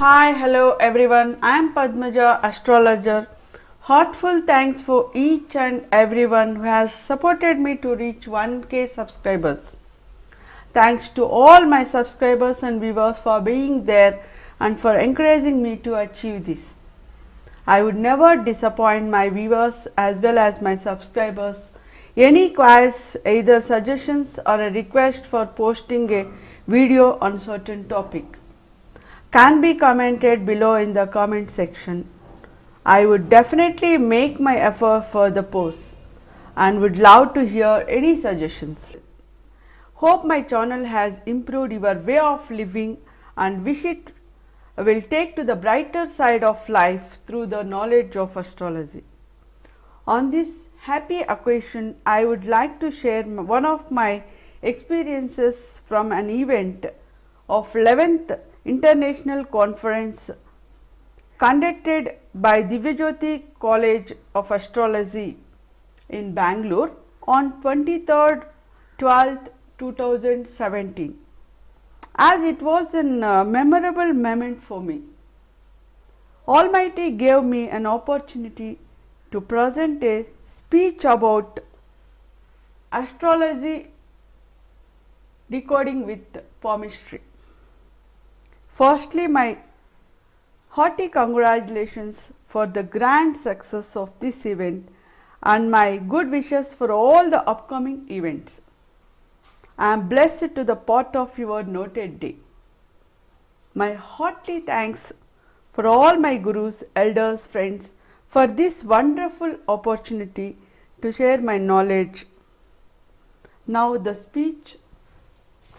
Hi, hello everyone. I am Padmaja, astrologer. Heartful thanks for each and everyone who has supported me to reach 1K subscribers. Thanks to all my subscribers and viewers for being there and for encouraging me to achieve this. I would never disappoint my viewers as well as my subscribers. Any queries, either suggestions or a request for posting a video on certain topic can be commented below in the comment section. I would definitely make my effort for the post and would love to hear any suggestions. Hope my channel has improved your way of living and wish it will take to the brighter side of life through the knowledge of astrology. On this happy occasion, I would like to share one of my experiences from an event of 11th International Conference conducted by Divyajyoti College of Astrology in Bangalore on 23rd 12th 2017, as it was a memorable moment for me. Almighty gave me an opportunity to present a speech about astrology decoding with palmistry. Firstly, my hearty congratulations for the grand success of this event and my good wishes for all the upcoming events. I am blessed to the part of your noted day. My hearty thanks for all my gurus, elders, friends for this wonderful opportunity to share my knowledge. Now the speech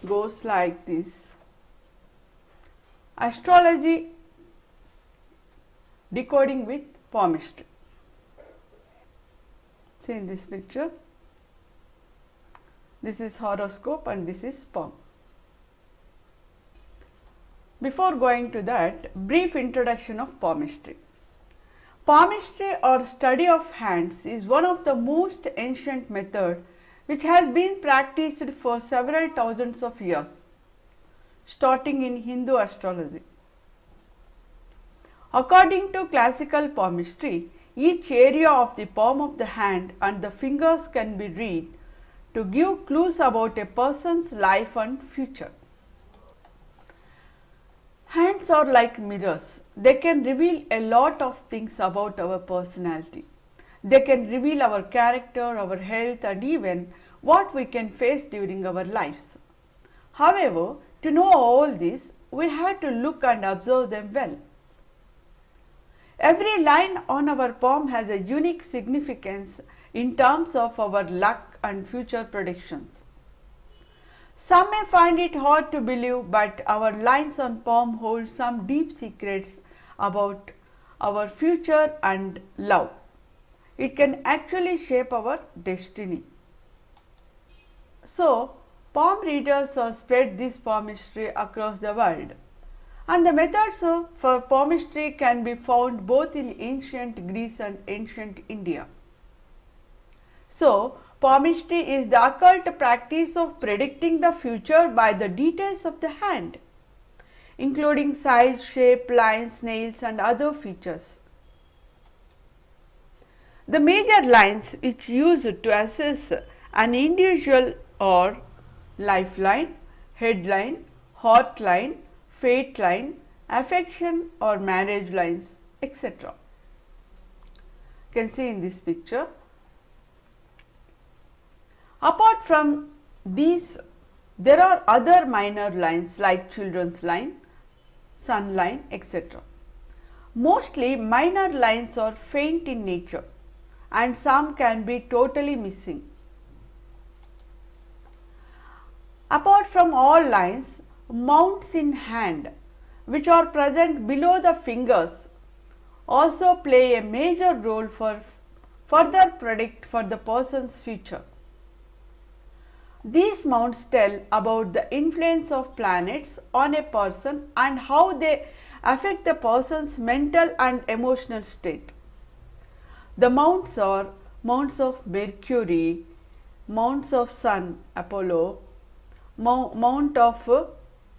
goes like this. Astrology decoding with palmistry. See in this picture, this is horoscope and this is palm. Before going to that, brief introduction of palmistry. Palmistry or study of hands is one of the most ancient methods which has been practiced for several thousands of years, starting in Hindu astrology. According to classical palmistry, each area of the palm of the hand and the fingers can be read to give clues about a person's life and future. Hands are like mirrors. They can reveal a lot of things about our personality. They can reveal our character, our health, and even what we can face during our lives. However, to know all this, we have to look and observe them well. Every line on our palm has a unique significance in terms of our luck and future predictions. Some may find it hard to believe, but our lines on palm hold some deep secrets about our future and love. It can actually shape our destiny. So, palm readers spread this palmistry across the world, and the methods for palmistry can be found both in ancient Greece and ancient India. So, palmistry is the occult practice of predicting the future by the details of the hand, including size, shape, lines, nails, and other features. The major lines which used to assess an individual are lifeline, headline, heart line, fate line, affection or marriage lines, etc. You can see in this picture. Apart from these, there are other minor lines like children's line, sun line, etc. Mostly minor lines are faint in nature and some can be totally missing. Apart from all lines, mounts in hand which are present below the fingers also play a major role for further predict for the person's future. These mounts tell about the influence of planets on a person and how they affect the person's mental and emotional state. The mounts are mounts of Mercury, mounts of Sun, Apollo, mount of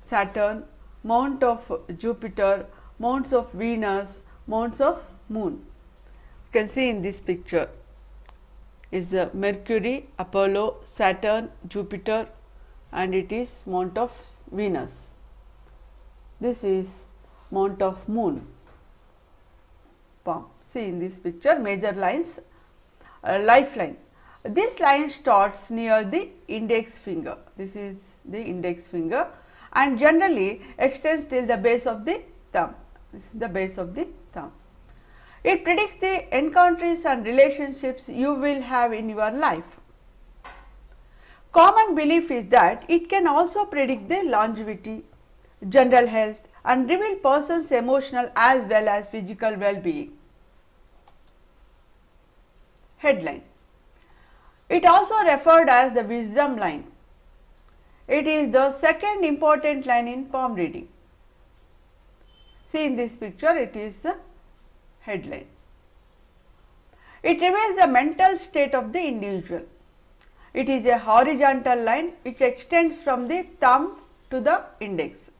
Saturn, mount of Jupiter, mounts of Venus, mounts of Moon. You can see in this picture is Mercury, Apollo, Saturn, Jupiter, and it is mount of Venus. This is mount of Moon, palm. See in this picture major lines, lifeline. This line starts near the index finger. This is the index finger and generally extends till the base of the thumb. This is the base of the thumb. It predicts the encounters and relationships you will have in your life. Common belief is that it can also predict the longevity, general health, and reveal person's emotional as well as physical well-being. Headline. It also referred as the wisdom line. It is the second important line in palm reading. See in this picture, it is a headline. It reveals the mental state of the individual. It is a horizontal line which extends from the thumb to the index,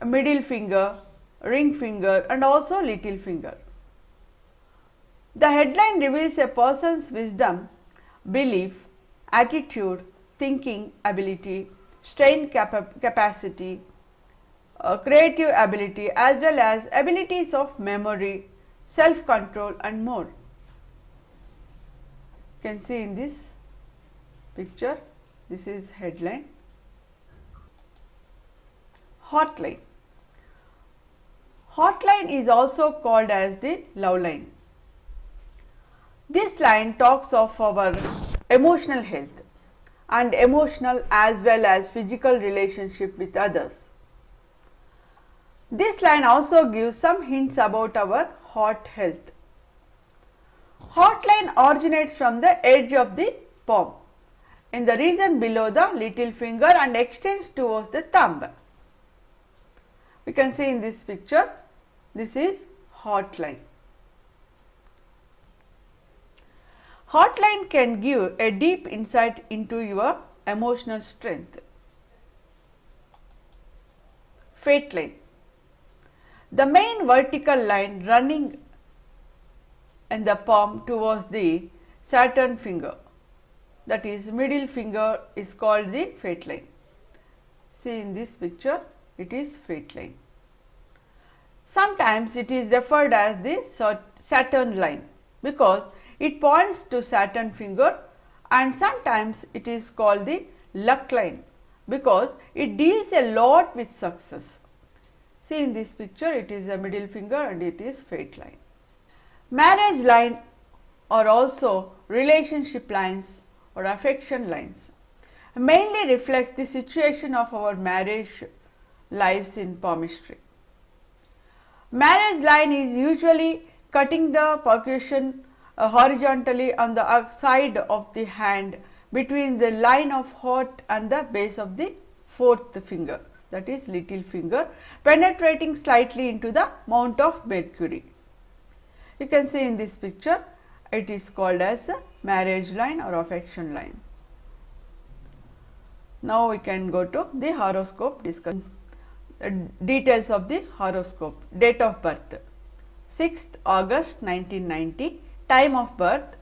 middle finger, ring finger, and also little finger. The headline reveals a person's wisdom, belief, attitude, thinking ability, strength capacity, creative ability, as well as abilities of memory, self-control, and more. You can see in this picture, this is headline. Hotline. Hotline is also called as the love line. This line talks of our emotional health and emotional as well as physical relationship with others. This line also gives some hints about our heart health. Hotline originates from the edge of the palm in the region below the little finger and extends towards the thumb. We can see in this picture, this is hotline. Hotline can give a deep insight into your emotional strength. Fate line. The main vertical line running in the palm towards the Saturn finger, that is middle finger, is called the fate line. See in this picture, it is fate line. Sometimes it is referred as the Saturn line because it points to Saturn finger, and sometimes it is called the luck line because it deals a lot with success. See in this picture, it is a middle finger and it is fate line. Marriage line are also relationship lines or affection lines. Mainly reflects the situation of our marriage lives in palmistry. Marriage line is usually cutting the percussion horizontally on the side of the hand between the line of heart and the base of the fourth finger, that is little finger, penetrating slightly into the mount of Mercury. You can see in this picture, it is called as a marriage line or affection line. Now we can go to the horoscope discussion. Details of the horoscope. Date of birth 6th August 1990. Time of birth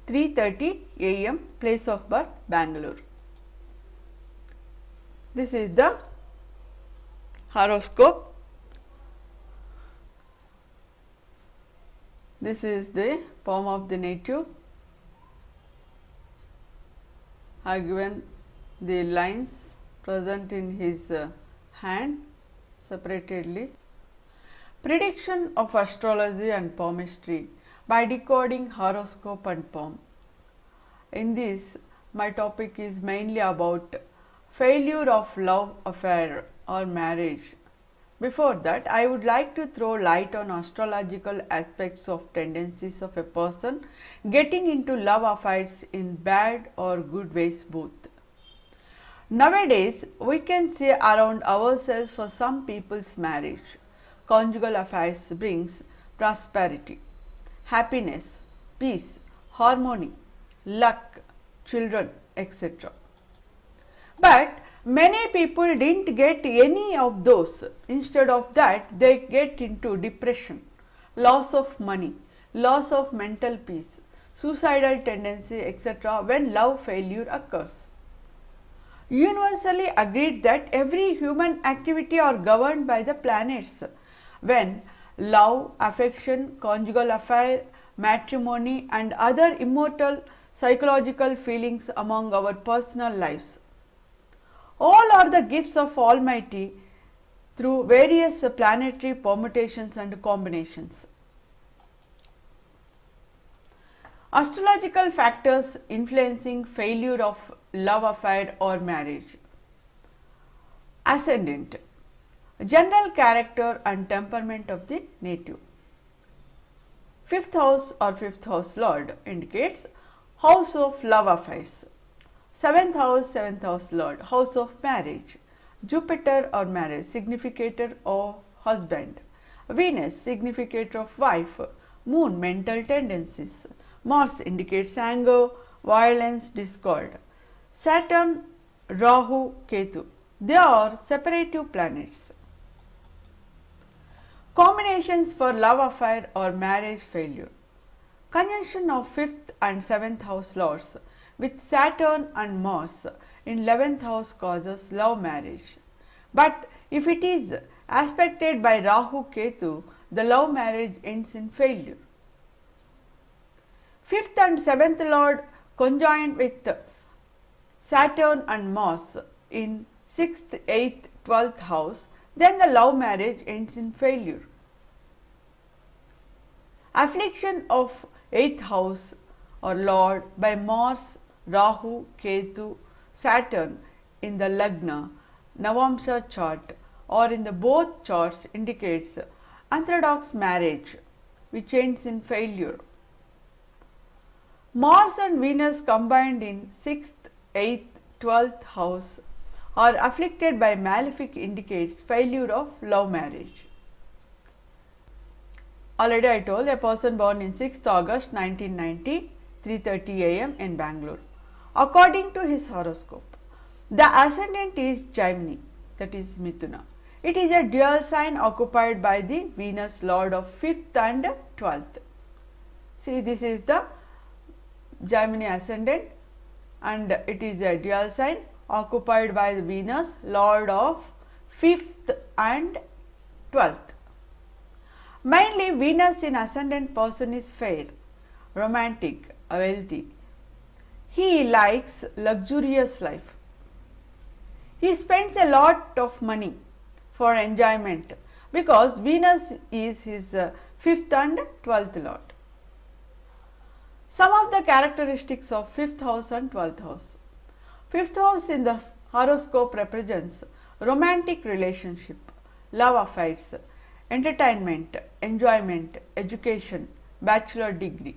3:30 AM. Place of birth Bangalore. This is the horoscope. This is the palm of the native. I have given the lines present in his hand separately. Prediction of astrology and palmistry by decoding horoscope and palm. In this, my topic is mainly about failure of love affair or marriage. Before that, I would like to throw light on astrological aspects of tendencies of a person getting into love affairs in bad or good ways both. Nowadays, we can see around ourselves for some people's marriage, conjugal affairs brings prosperity, happiness, peace, harmony, luck, children, etc. But Many people didn't get any of those. Instead of that, they get into depression, loss of money, loss of mental peace, suicidal tendency, etc. when love failure occurs. Universally agreed that every human activity are governed by the planets. When love, affection, conjugal affair, matrimony and other immortal psychological feelings among our personal lives. All are the gifts of Almighty through various planetary permutations and combinations. Astrological factors influencing failure of love affair or marriage. Ascendant, general character and temperament of the native. Fifth house or fifth house lord indicates house of love affairs. Seventh house lord, house of marriage. Jupiter or marriage, significator of husband. Venus, significator of wife. Moon, mental tendencies. Mars indicates anger, violence, discord. Saturn, Rahu, Ketu. They are separative planets. Combinations for love affair or marriage failure. Conjunction of 5th and 7th house lords with Saturn and Mars in 11th house causes love marriage. But if it is aspected by Rahu Ketu, the love marriage ends in failure. 5th and 7th lord conjoined with Saturn and Mars in 6th, 8th, 12th house, then the love marriage ends in failure. Affliction of 8th house or lord by Mars, Rahu, Ketu, Saturn in the Lagna, Navamsha chart or in the both charts indicates unorthodox marriage which ends in failure. Mars and Venus combined in 6th, 8th, 12th house or afflicted by malefic indicates failure of love marriage. Already I told a person born in 6th August 1990, 3:30 am in Bangalore. According to his horoscope, the ascendant is Gemini, that is Mithuna. It is a dual sign occupied by the Venus lord of 5th and 12th. See, this is the Gemini ascendant and it is a dual sign occupied by the Venus lord of 5th and 12th. Mainly Venus in ascendant person is fair, romantic, wealthy. He likes luxurious life. He spends a lot of money for enjoyment because Venus is his 5th and 12th lord. Some of the characteristics of 5th house and 12th house. 5th house in the horoscope represents romantic relationship, love affairs, entertainment, enjoyment, education, bachelor degree.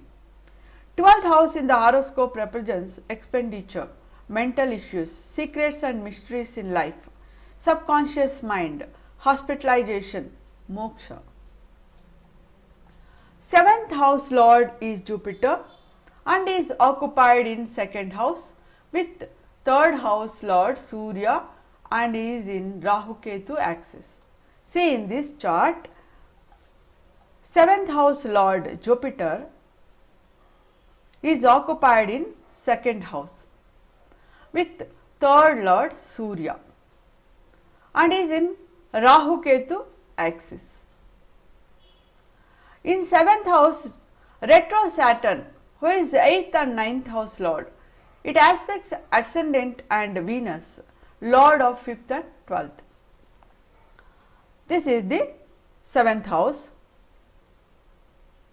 12th house in the horoscope represents expenditure, mental issues, secrets and mysteries in life, subconscious mind, hospitalization, moksha. 7th house lord is Jupiter and is occupied in 2nd house with 3rd house lord Surya and is in Rahu Ketu axis. See in this chart, 7th house lord Jupiter is occupied in 2nd house with 3rd lord Surya and is in Rahu Ketu axis. In 7th house, retro Saturn, who is 8th and 9th house lord, it aspects ascendant and Venus, lord of 5th and 12th. This is the 7th house,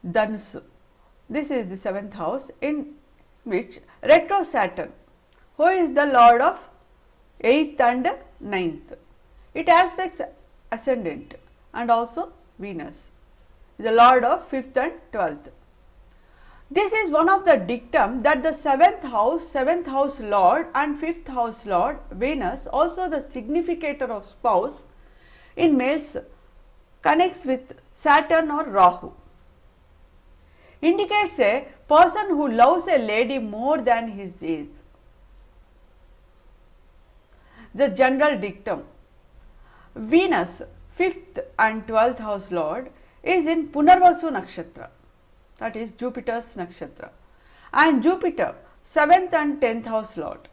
Dhanusu. This is the 7th house in which retro Saturn, who is the lord of 8th and 9th, it aspects ascendant and also Venus, the lord of 5th and 12th. This is one of the dictum that the 7th house lord and 5th house lord Venus, also the significator of spouse in males, connects with Saturn or Rahu. Indicates a person who loves a lady more than his age. the general dictum. Venus, 5th and 12th house lord, is in Punarvasu nakshatra, that is Jupiter's nakshatra, and Jupiter, 7th and 10th house lord,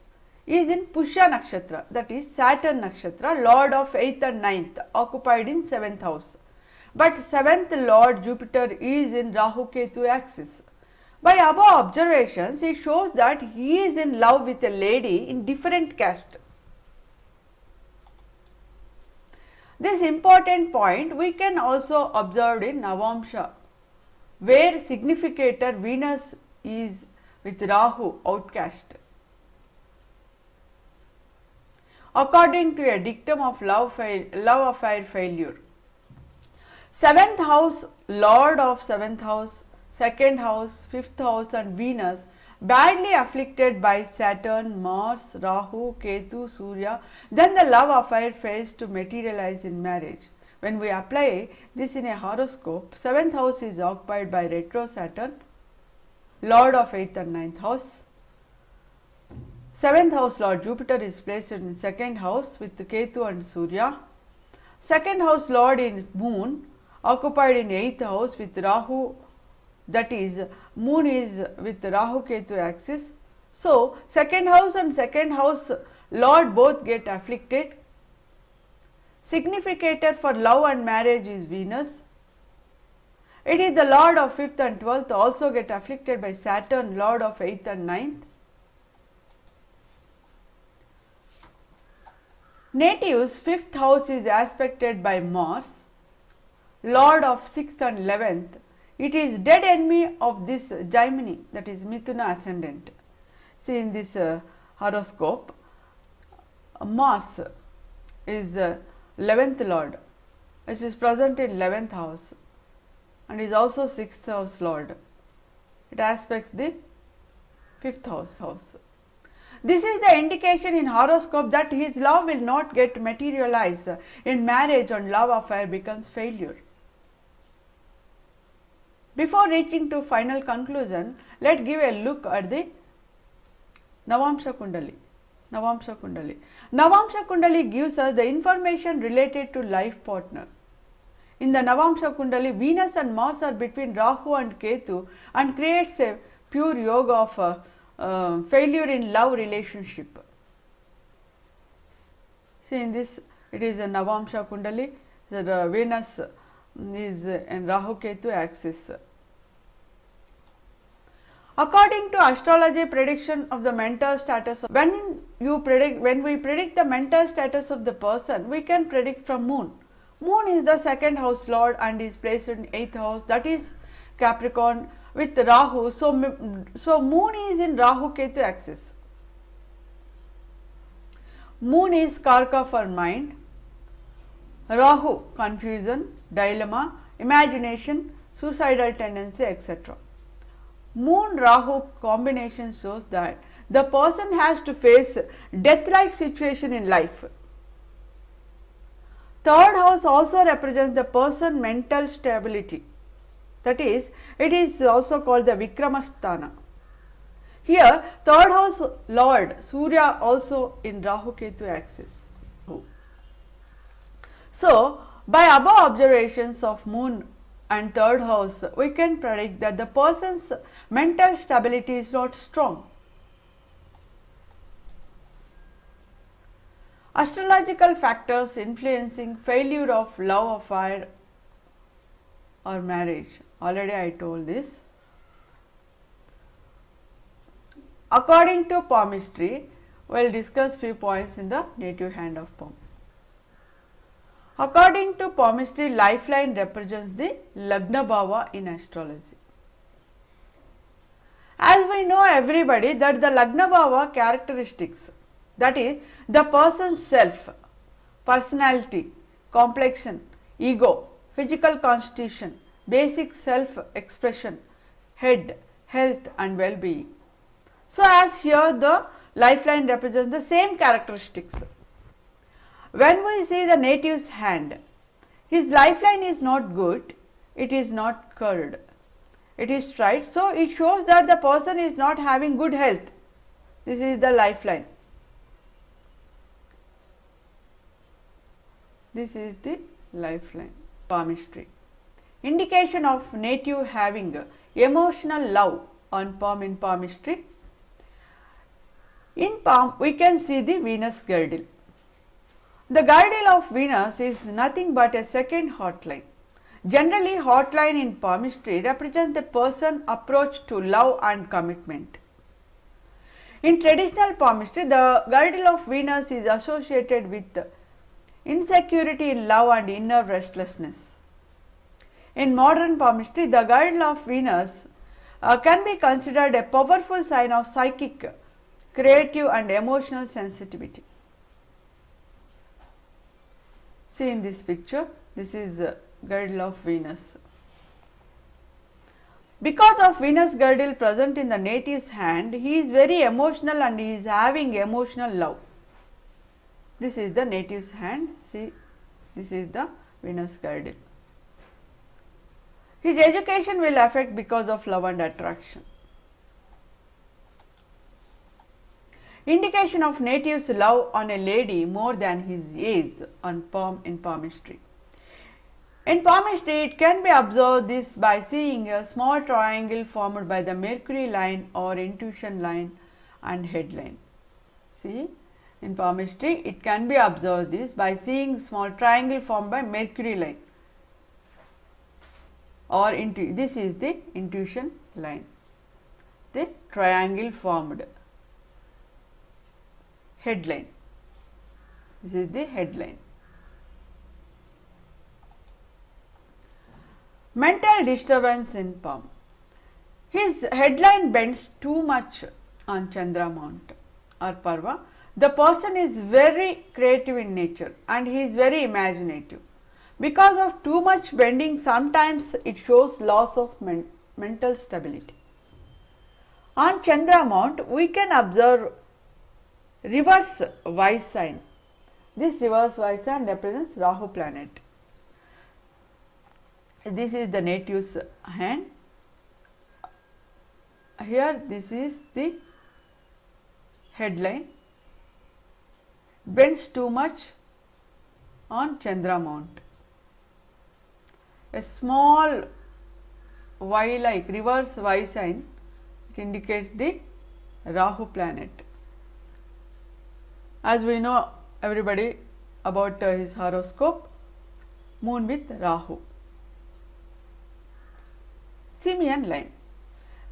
is in Pushya nakshatra, that is Saturn nakshatra, lord of 8th and 9th, occupied in 7th house. But 7th lord Jupiter is in Rahu Ketu axis. By above observations, it shows that he is in love with a lady in different caste. This important point we can also observe in Navamsha, where significator Venus is with Rahu outcast. According to a dictum of love affair failure, 7th house, lord of 7th house, 2nd house, 5th house and Venus badly afflicted by Saturn, Mars, Rahu, Ketu, Surya, then the love affair fails to materialize in marriage. When we apply this in a horoscope, 7th house is occupied by retro Saturn, lord of 8th and 9th house. 7th house lord Jupiter is placed in 2nd house with Ketu and Surya. 2nd house lord in moon occupied in 8th house with Rahu, that is moon is with Rahu Ketu axis. So 2nd house and 2nd house lord both get afflicted. Significator for love and marriage is Venus. It is the lord of 5th and 12th also get afflicted by Saturn, lord of 8th and 9th. Natives 5th house is aspected by Mars, lord of 6th and 11th. It is dead enemy of this Gemini, that is Mithuna ascendant. See, in this horoscope, Mars is 11th lord, which is present in 11th house and is also 6th house lord. It aspects the 5th house. This is the indication in horoscope that his love will not get materialized in marriage and love affair becomes failure. Before reaching to final conclusion, let's give a look at the Navamsha Kundali. Navamsha Kundali gives us the information related to life partner. In the Navamsha Kundali, Venus and Mars are between Rahu and Ketu and creates a pure yoga of failure in love relationship. See, in this, it is a Navamsha Kundali, the Venus is in Rahu Ketu axis. According to astrology prediction of the mental status, when we predict the mental status of the person, we can predict from moon. Moon is the 2nd house lord and is placed in 8th house, that is Capricorn with Rahu. So moon is in Rahu Ketu axis. Moon is Karka for mind, Rahu confusion, dilemma, imagination, suicidal tendency, etc. Moon Rahu combination shows that the person has to face death-like situation in life. 3rd house also represents the person mental stability, that is, it is also called the Vikramasthana. Here 3rd house lord Surya also in Rahu Ketu axis. So by above observations of moon and 3rd house, we can predict that the person's mental stability is not strong. Astrological factors influencing failure of love affair or marriage. Already I told this. According to palmistry, we will discuss few points in the native hand of palm. According to palmistry, lifeline represents the Lagna Bhava in astrology. As we know everybody that the Lagna Bhava characteristics, that is the person's self, personality, complexion, ego, physical constitution, basic self expression, head, health and well-being. So as here the lifeline represents the same characteristics. When we see the native's hand, his lifeline is not good, it is not curved, it is straight. So it shows that the person is not having good health. This is the lifeline. This is the lifeline. Palmistry. Indication of native having emotional love on palm in palmistry. In palm we can see the Venus girdle. The girdle of Venus is nothing but a second hotline. Generally, hotline in palmistry represents the person's approach to love and commitment. In traditional palmistry, the girdle of Venus is associated with insecurity in love and inner restlessness. In modern palmistry, the girdle of Venus can be considered a powerful sign of psychic, creative and emotional sensitivity. See in this picture, this is girdle of Venus. Because of Venus girdle present in the native's hand, he is very emotional and he is having emotional love. This is the native's hand. See, this is the Venus girdle. His education will affect because of love and attraction. Indication of native's love on a lady more than his age on palm in palmistry. In palmistry, it can be observed this by seeing a small triangle formed by the Mercury line or intuition line and headline. See, in palmistry, it can be observed this by seeing small triangle formed by Mercury line or this is the intuition line, the triangle formed headline. This is the headline. Mental disturbance in palm. His headline bends too much on Chandra Mount or Parva. The person is very creative in nature and he is very imaginative. Because of too much bending, sometimes it shows loss of mental stability. On Chandra Mount, we can observe reverse Y sign. This reverse Y sign represents Rahu planet. This is the native's hand. Here this is the headline. Bends too much on Chandra Mount. A small Y like reverse Y sign, it indicates the Rahu planet. As we know everybody about his horoscope, moon with Rahu. Simian line.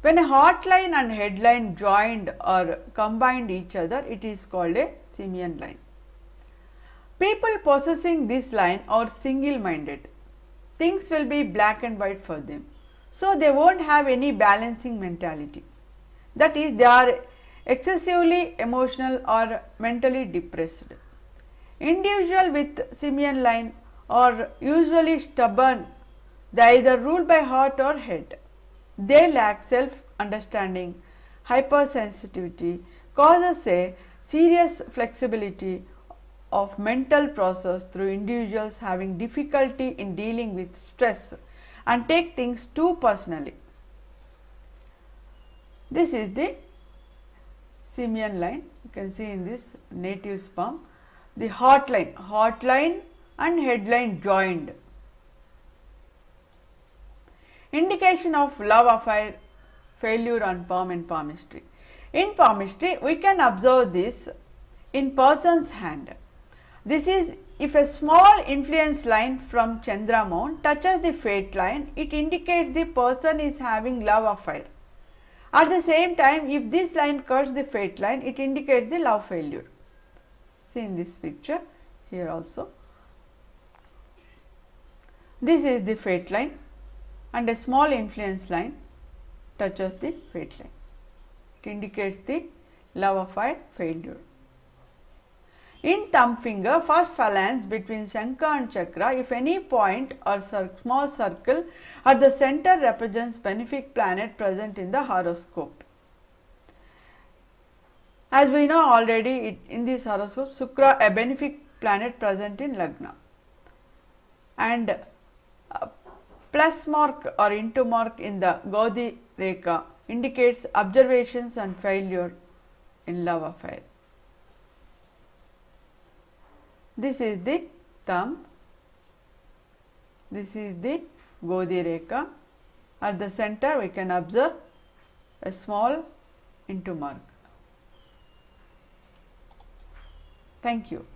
When a hotline and headline joined or combined each other, it is called a simian line. People possessing this line are single-minded. Things will be black and white for them. So they won't have any balancing mentality. That is, they are excessively emotional or mentally depressed. Individuals with simian line are usually stubborn. They are either ruled by heart or head. They lack self-understanding, hypersensitivity, causes a serious flexibility of mental process through individuals having difficulty in dealing with stress and take things too personally. This is the simian line. You can see in this native palm, the hotline and headline joined. Indication of love affair failure on palm in palmistry. In palmistry, we can observe this in person's hand. This is if a small influence line from Chandra Mount touches the fate line, it indicates the person is having love affair. At the same time, if this line cuts the fate line, it indicates the love failure. See in this picture here also. This is the fate line and a small influence line touches the fate line. It indicates the love affair failure. In thumb finger, first phalanx between Shankha and Chakra, if any point or small circle at the center represents benefic planet present in the horoscope. As we know already in this horoscope, Shukra, a benefic planet present in Lagna, and plus mark or into mark in the Gaudi Rekha indicates observations and failure in love affair. This is the thumb This is the Godi Rekha. At the center we can observe a small into mark. Thank you.